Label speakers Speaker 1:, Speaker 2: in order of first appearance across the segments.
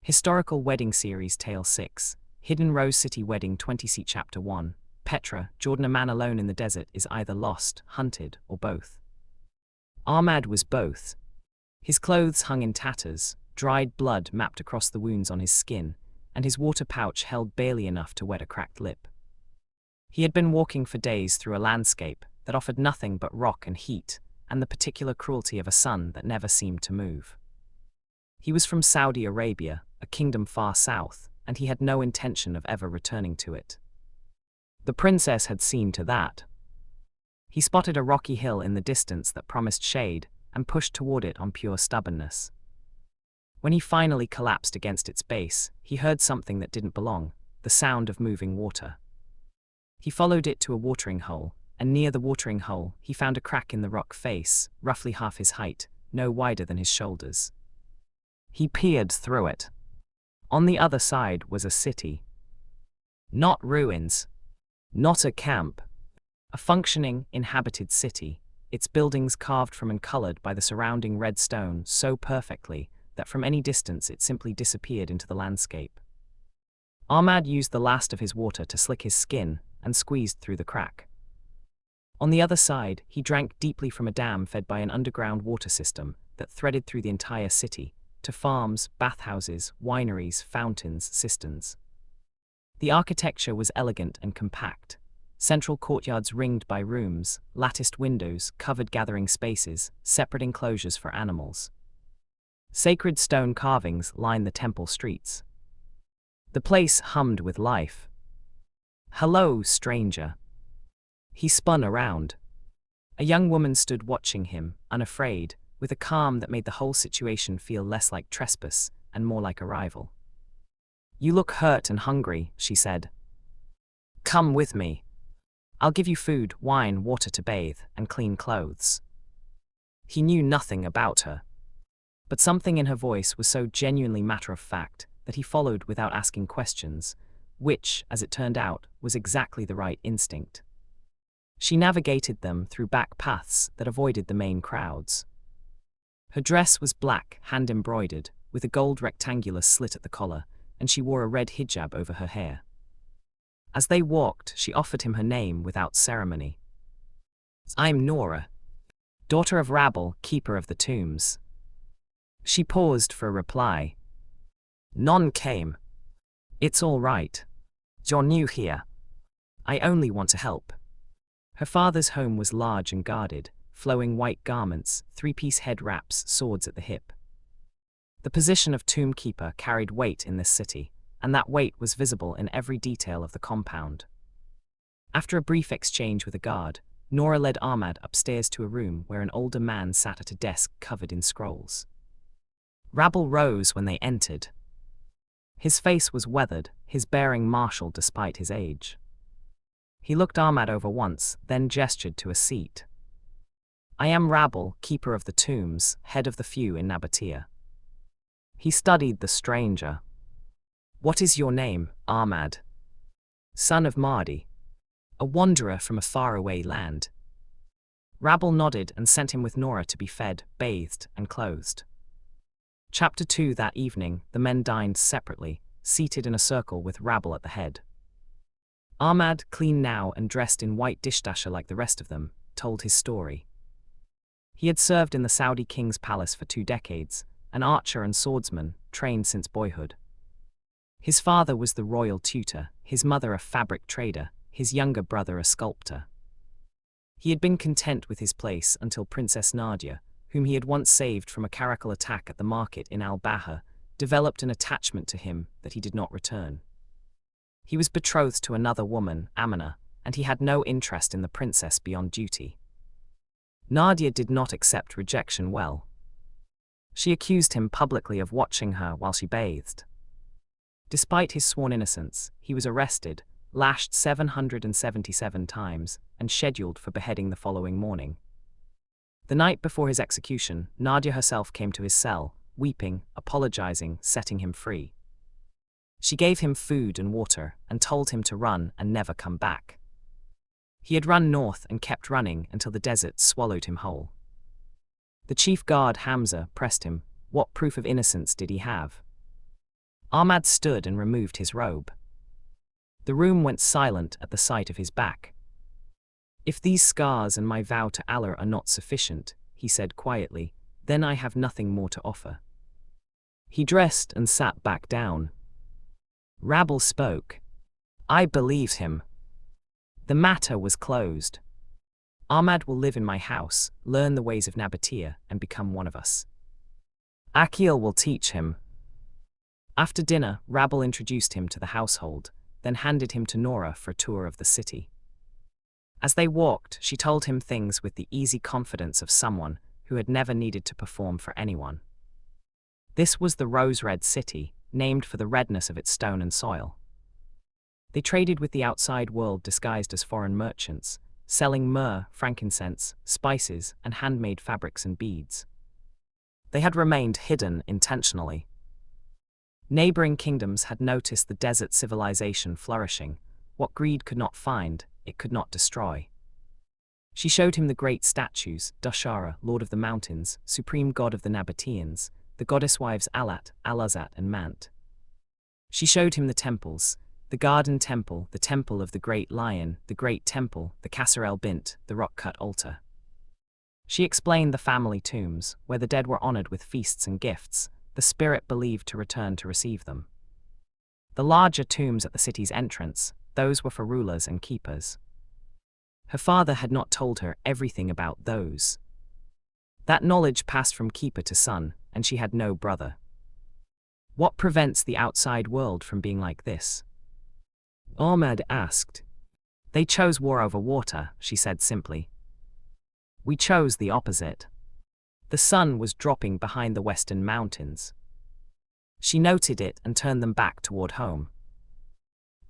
Speaker 1: Historical Wedding Series Tale 6, Hidden Rose City Wedding 20C Chapter 1, Petra, Jordan. A man alone in the desert is either lost, hunted, or both. Ahmad was both. His clothes hung in tatters, dried blood mapped across the wounds on his skin, and his water pouch held barely enough to wet a cracked lip. He had been walking for days through a landscape that offered nothing but rock and heat, and the particular cruelty of a sun that never seemed to move. He was from Saudi Arabia, a kingdom far south, and he had no intention of ever returning to it. The princess had seen to that. He spotted a rocky hill in the distance that promised shade, and pushed toward it on pure stubbornness. When he finally collapsed against its base, he heard something that didn't belong, the sound of moving water. He followed it to a watering hole, and near the watering hole, he found a crack in the rock face, roughly half his height, no wider than his shoulders. He peered through it. On the other side was a city. Not ruins. Not a camp. A functioning, inhabited city, its buildings carved from and colored by the surrounding red stone so perfectly that from any distance it simply disappeared into the landscape. Ahmad used the last of his water to slick his skin and squeezed through the crack. On the other side, he drank deeply from a dam fed by an underground water system that threaded through the entire city, to farms, bathhouses, wineries, fountains, cisterns. The architecture was elegant and compact. Central courtyards ringed by rooms, latticed windows, covered gathering spaces, separate enclosures for animals. Sacred stone carvings lined the temple streets. The place hummed with life. "Hello, stranger." He spun around. A young woman stood watching him, unafraid, with a calm that made the whole situation feel less like trespass and more like arrival. "You look hurt and hungry," she said. "Come with me. I'll give you food, wine, water to bathe, and clean clothes." He knew nothing about her, but something in her voice was so genuinely matter-of-fact that he followed without asking questions, which, as it turned out, was exactly the right instinct. She navigated them through back paths that avoided the main crowds. Her dress was black, hand-embroidered, with a gold rectangular slit at the collar, and she wore a red hijab over her hair. As they walked, she offered him her name without ceremony. "I'm Nora, daughter of Rabble, keeper of the tombs." She paused for a reply. None came. "It's all right. You're new here. I only want to help." Her father's home was large and guarded, flowing white garments, three-piece head wraps, swords at the hip. The position of tomb keeper carried weight in this city, and that weight was visible in every detail of the compound. After a brief exchange with a guard, Nora led Ahmad upstairs to a room where an older man sat at a desk covered in scrolls. Rabble rose when they entered. His face was weathered, his bearing martial despite his age. He looked Ahmad over once, then gestured to a seat. "I am Rabble, keeper of the tombs, head of the few in Nabataean." He studied the stranger. "What is your name, Ahmad?" "Son of Mahdi. A wanderer from a faraway land." Rabble nodded and sent him with Nora to be fed, bathed, and clothed. Chapter 2. That evening, the men dined separately, seated in a circle with Rabble at the head. Ahmad, clean now and dressed in white dishdasha like the rest of them, told his story. He had served in the Saudi king's palace for 2 decades, an archer and swordsman, trained since boyhood. His father was the royal tutor, his mother a fabric trader, his younger brother a sculptor. He had been content with his place until Princess Nadia, whom he had once saved from a caracal attack at the market in Al-Baha, developed an attachment to him that he did not return. He was betrothed to another woman, Amina, and he had no interest in the princess beyond duty. Nadia did not accept rejection well. She accused him publicly of watching her while she bathed. Despite his sworn innocence, he was arrested, lashed 777 times, and scheduled for beheading the following morning. The night before his execution, Nadia herself came to his cell, weeping, apologizing, setting him free. She gave him food and water, and told him to run and never come back. He had run north and kept running until the desert swallowed him whole. The chief guard, Hamza, pressed him. What proof of innocence did he have? Ahmad stood and removed his robe. The room went silent at the sight of his back. "If these scars and my vow to Allah are not sufficient," he said quietly, "then I have nothing more to offer." He dressed and sat back down. Rabble spoke. I believed him. The matter was closed. Ahmad will live in my house, learn the ways of Nabataean, and become one of us. Akil will teach him. After dinner, Rabble introduced him to the household, then handed him to Nora for a tour of the city. As they walked, she told him things with the easy confidence of someone who had never needed to perform for anyone. This was the rose-red city, named for the redness of its stone and soil. They traded with the outside world disguised as foreign merchants, selling myrrh, frankincense, spices, and handmade fabrics and beads. They had remained hidden intentionally. Neighboring kingdoms had noticed the desert civilization flourishing. What greed could not find, it could not destroy. She showed him the great statues, Dashara, Lord of the Mountains, supreme god of the Nabataeans, the goddess wives Alat, Alazat, and Mant. She showed him the temples, the Garden Temple, the Temple of the Great Lion, the Great Temple, the Kasser Bint, the rock-cut altar. She explained the family tombs, where the dead were honored with feasts and gifts, the spirit believed to return to receive them. The larger tombs at the city's entrance, those were for rulers and keepers. Her father had not told her everything about those. That knowledge passed from keeper to son, and she had no brother. What prevents the outside world from being like this? Ahmad asked. They chose war over water, she said simply. We chose the opposite. The sun was dropping behind the western mountains. She noted it and turned them back toward home.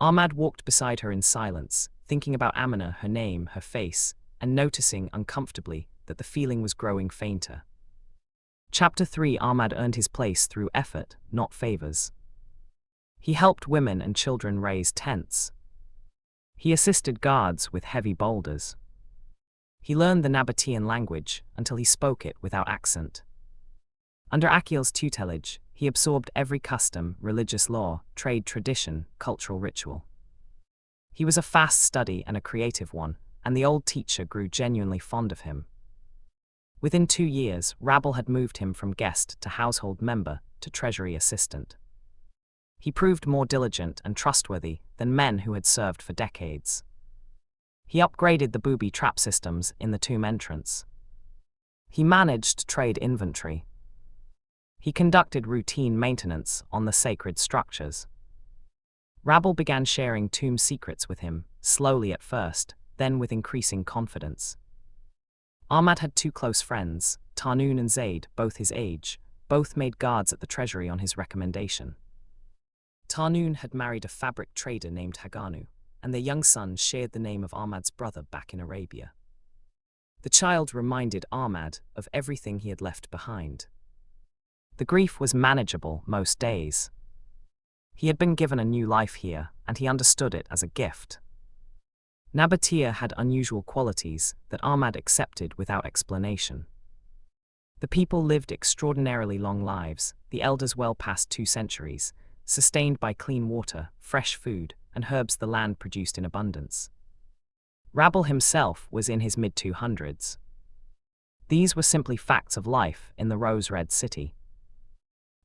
Speaker 1: Ahmad walked beside her in silence, thinking about Amina, her name, her face, and noticing uncomfortably that the feeling was growing fainter. Chapter 3. Ahmad earned his place through effort, not favors. He helped women and children raise tents. He assisted guards with heavy boulders. He learned the Nabataean language until he spoke it without accent. Under Akil's tutelage, he absorbed every custom, religious law, trade tradition, cultural ritual. He was a fast study and a creative one, and the old teacher grew genuinely fond of him. Within 2 years, Rabble had moved him from guest to household member to treasury assistant. He proved more diligent and trustworthy than men who had served for decades. He upgraded the booby trap systems in the tomb entrance. He managed trade inventory. He conducted routine maintenance on the sacred structures. Rabble began sharing tomb secrets with him, slowly at first, then with increasing confidence. Ahmad had 2 close friends, Tarnoon and Zaid, both his age. Both made guards at the treasury on his recommendation. Tarnoon had married a fabric trader named Haganu, and their young son shared the name of Ahmad's brother back in Arabia. The child reminded Ahmad of everything he had left behind. The grief was manageable most days. He had been given a new life here, and he understood it as a gift. Nabataean had unusual qualities that Ahmad accepted without explanation. The people lived extraordinarily long lives, the elders well past 2 centuries, sustained by clean water, fresh food, and herbs the land produced in abundance. Rabble himself was in his mid-200s. These were simply facts of life in the rose-red city.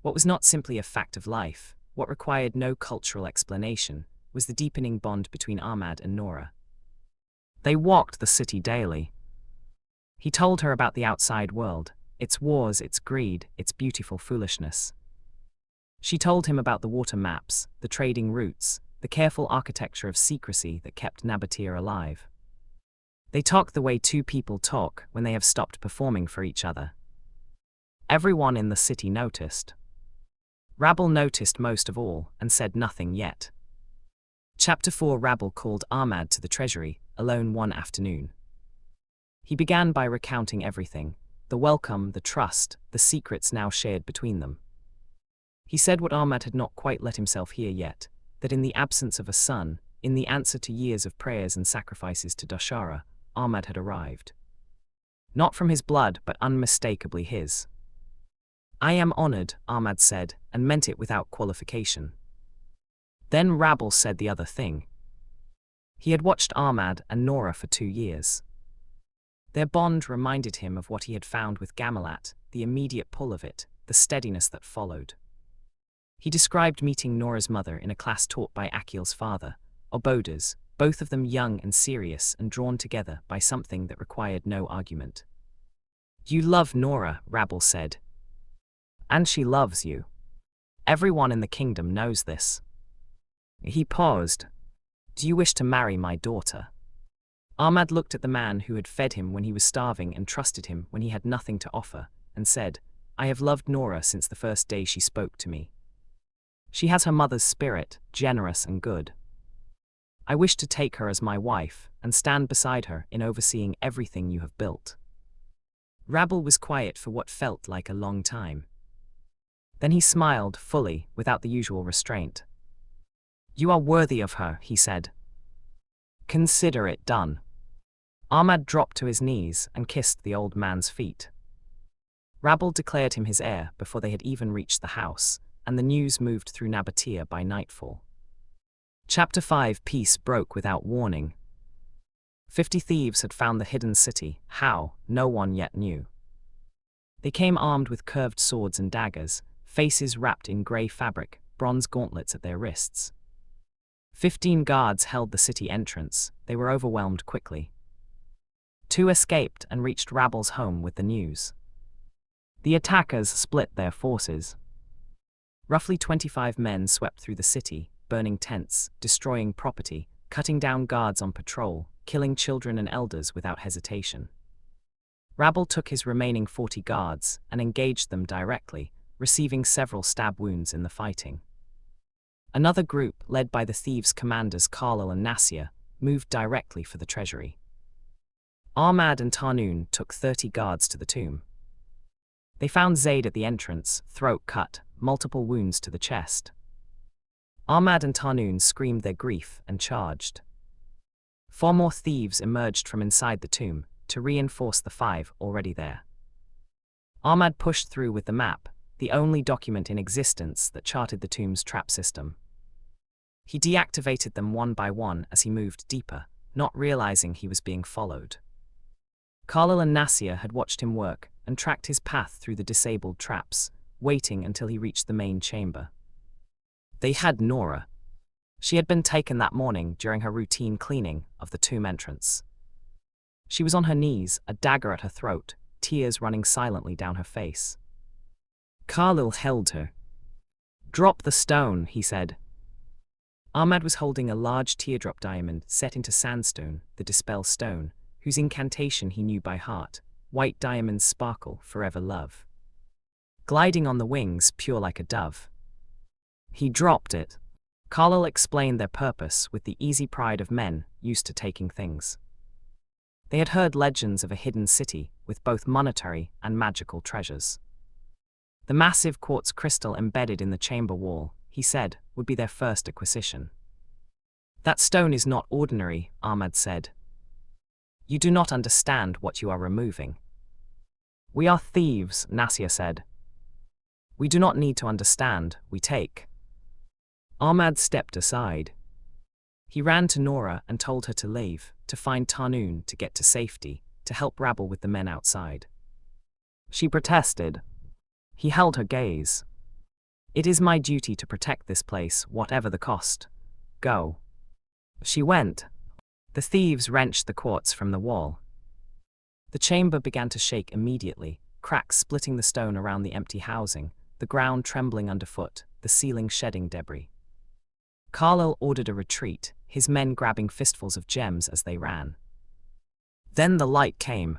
Speaker 1: What was not simply a fact of life, what required no cultural explanation, was the deepening bond between Ahmad and Nora. They walked the city daily. He told her about the outside world, its wars, its greed, its beautiful foolishness. She told him about the water maps, the trading routes, the careful architecture of secrecy that kept Nabataean alive. They talked the way 2 people talk when they have stopped performing for each other. Everyone in the city noticed. Rabble noticed most of all and said nothing yet. Chapter 4. Rabble called Ahmad to the treasury, alone one afternoon. He began by recounting everything, the welcome, the trust, the secrets now shared between them. He said what Ahmad had not quite let himself hear yet, that in the absence of a son, in the answer to years of prayers and sacrifices to Dashara, Ahmad had arrived. Not from his blood, but unmistakably his. I am honored, Ahmad said, and meant it without qualification. Then Rabble said the other thing. He had watched Ahmad and Nora for 2 years. Their bond reminded him of what he had found with Gamalat, the immediate pull of it, the steadiness that followed. He described meeting Nora's mother in a class taught by Akil's father, Obodas, both of them young and serious and drawn together by something that required no argument. You love Nora, Rabble said. And she loves you. Everyone in the kingdom knows this. He paused. Do you wish to marry my daughter? Ahmad looked at the man who had fed him when he was starving and trusted him when he had nothing to offer, and said, I have loved Nora since the first day she spoke to me. She has her mother's spirit, generous and good. I wish to take her as my wife and stand beside her in overseeing everything you have built. Rabble was quiet for what felt like a long time. Then he smiled fully, without the usual restraint. You are worthy of her, he said. Consider it done. Ahmad dropped to his knees and kissed the old man's feet. Rabble declared him his heir before they had even reached the house, and the news moved through Nabataean by nightfall. Chapter 5. Peace broke without warning. 50 thieves had found the hidden city. How, no one yet knew. They came armed with curved swords and daggers, faces wrapped in grey fabric, bronze gauntlets at their wrists. 15 guards held the city entrance. They were overwhelmed quickly. 2 escaped and reached Rabble's home with the news. The attackers split their forces. Roughly 25 men swept through the city, burning tents, destroying property, cutting down guards on patrol, killing children and elders without hesitation. Rabble took his remaining 40 guards and engaged them directly, receiving several stab wounds in the fighting. Another group, led by the thieves' commanders Khalil and Nasir, moved directly for the treasury. Ahmad and Tarnoon took 30 guards to the tomb. They found Zayd at the entrance, throat cut, multiple wounds to the chest. Ahmad and Tarnoon screamed their grief and charged. 4 more thieves emerged from inside the tomb to reinforce the 5 already there. Ahmad pushed through with the map, the only document in existence that charted the tomb's trap system. He deactivated them one by one as he moved deeper, not realizing he was being followed. Khalil and Nasir had watched him work and tracked his path through the disabled traps, waiting until he reached the main chamber. They had Nora. She had been taken that morning during her routine cleaning of the tomb entrance. She was on her knees, a dagger at her throat, tears running silently down her face. Khalil held her. Drop the stone, he said. Ahmad was holding a large teardrop diamond set into sandstone, the Dispel Stone, whose incantation he knew by heart. White diamonds sparkle, forever love. Gliding on the wings, pure like a dove. He dropped it. Khalil explained their purpose with the easy pride of men used to taking things. They had heard legends of a hidden city with both monetary and magical treasures. The massive quartz crystal embedded in the chamber wall, he said, would be their first acquisition. That stone is not ordinary, Ahmad said. You do not understand what you are removing. We are thieves, Nasir said. We do not need to understand, we take. Ahmad stepped aside. He ran to Nora and told her to leave, to find Tarnoon to get to safety, to help Rabble with the men outside. She protested. He held her gaze. It is my duty to protect this place, whatever the cost. Go. She went. The thieves wrenched the quartz from the wall. The chamber began to shake immediately, cracks splitting the stone around the empty housing, the ground trembling underfoot, the ceiling shedding debris. Khalil ordered a retreat, his men grabbing fistfuls of gems as they ran. Then the light came.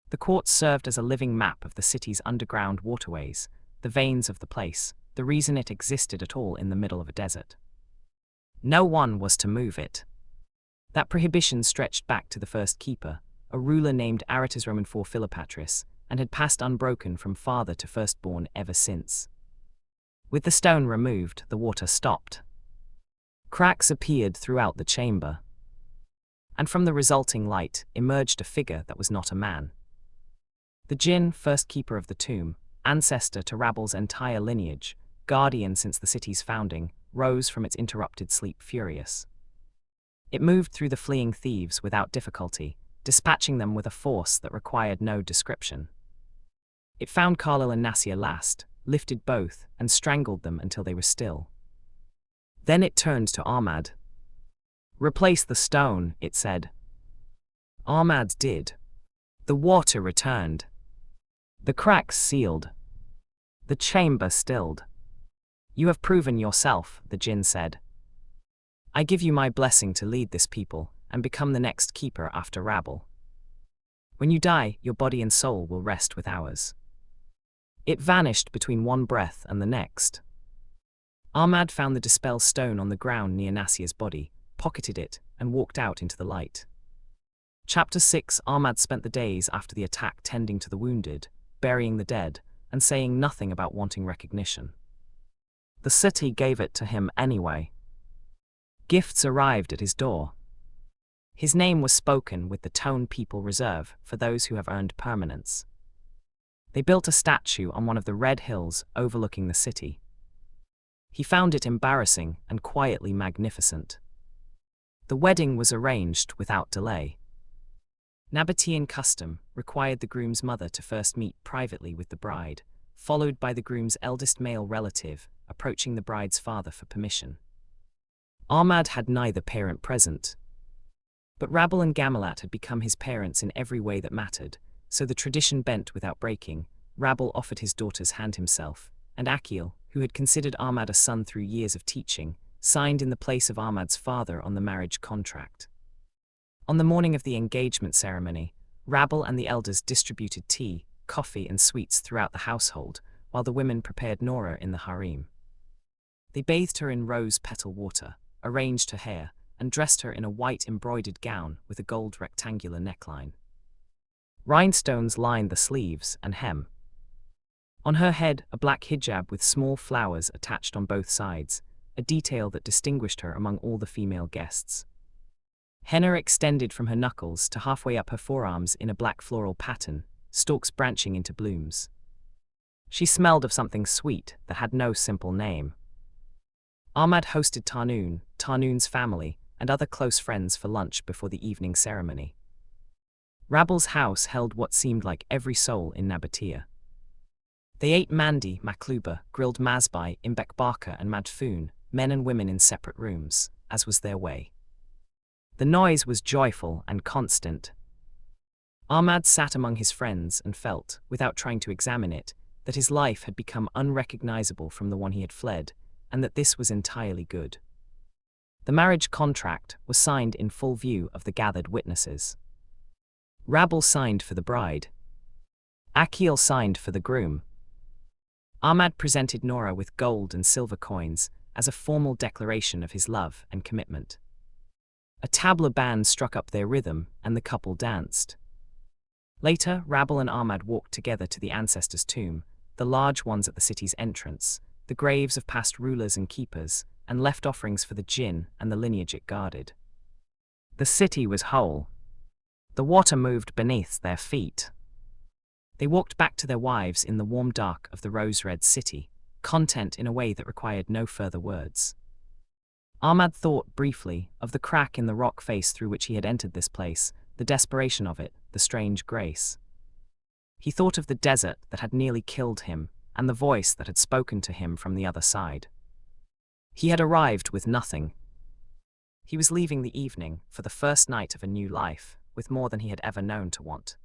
Speaker 1: The quartz served as a living map of the city's underground waterways, the veins of the place, the reason it existed at all in the middle of a desert. No one was to move it. That prohibition stretched back to the first keeper, a ruler named Aratus Roman IV Philopatris, and had passed unbroken from father to firstborn ever since. With the stone removed, the water stopped. Cracks appeared throughout the chamber. And from the resulting light emerged a figure that was not a man. The Djinn, first keeper of the tomb, ancestor to Rabel's entire lineage, guardian since the city's founding, rose from its interrupted sleep furious. It moved through the fleeing thieves without difficulty, dispatching them with a force that required no description. It found Carlo and Nassia last, lifted both, and strangled them until they were still. Then it turned to Ahmad. "Replace the stone," it said. Ahmad did. The water returned. The cracks sealed. The chamber stilled. "You have proven yourself," the Djinn said. "I give you my blessing to lead this people and become the next keeper after Rabel. When you die, your body and soul will rest with ours." It vanished between one breath and the next. Ahmad found the dispel stone on the ground near Nassia's body, pocketed it, and walked out into the light. Chapter 6. Ahmad spent the days after the attack tending to the wounded, burying the dead, and saying nothing about wanting recognition. The city gave it to him anyway. Gifts arrived at his door. His name was spoken with the tone people reserve for those who have earned permanence. They built a statue on one of the red hills overlooking the city. He found it embarrassing and quietly magnificent. The wedding was arranged without delay. Nabataean custom required the groom's mother to first meet privately with the bride, followed by the groom's eldest male relative approaching the bride's father for permission. Ahmad had neither parent present. But Rabel and Gamilat had become his parents in every way that mattered, so the tradition bent without breaking. Rabel offered his daughter's hand himself, and Akil, who had considered Ahmad a son through years of teaching, signed in the place of Ahmad's father on the marriage contract. On the morning of the engagement ceremony, Rabel and the elders distributed tea, coffee, and sweets throughout the household, while the women prepared Nora in the harem. They bathed her in rose-petal water, arranged her hair, and dressed her in a white embroidered gown with a gold rectangular neckline. Rhinestones lined the sleeves and hem. On her head, a black hijab with small flowers attached on both sides, a detail that distinguished her among all the female guests. Henna extended from her knuckles to halfway up her forearms in a black floral pattern, stalks branching into blooms. She smelled of something sweet that had no simple name. Ahmad hosted Tarnoon's family, and other close friends for lunch before the evening ceremony. Rabel's house held what seemed like every soul in Nabataea. They ate mandi, makluba, grilled masbai, imbek baka, and madfoon, men and women in separate rooms, as was their way. The noise was joyful and constant. Ahmad sat among his friends and felt, without trying to examine it, that his life had become unrecognizable from the one he had fled, and that this was entirely good. The marriage contract was signed in full view of the gathered witnesses. Rabel signed for the bride. Akil signed for the groom. Ahmad presented Nora with gold and silver coins as a formal declaration of his love and commitment. A tabla band struck up their rhythm, and the couple danced. Later, Rabel and Ahmad walked together to the ancestors' tomb, the large ones at the city's entrance, the graves of past rulers and keepers, and left offerings for the Djinn and the lineage it guarded. The city was whole. The water moved beneath their feet. They walked back to their wives in the warm dark of the rose-red city, content in a way that required no further words. Ahmad thought briefly of the crack in the rock face through which he had entered this place, the desperation of it, the strange grace. He thought of the desert that had nearly killed him, and the voice that had spoken to him from the other side. He had arrived with nothing. He was leaving the evening for the first night of a new life, with more than he had ever known to want.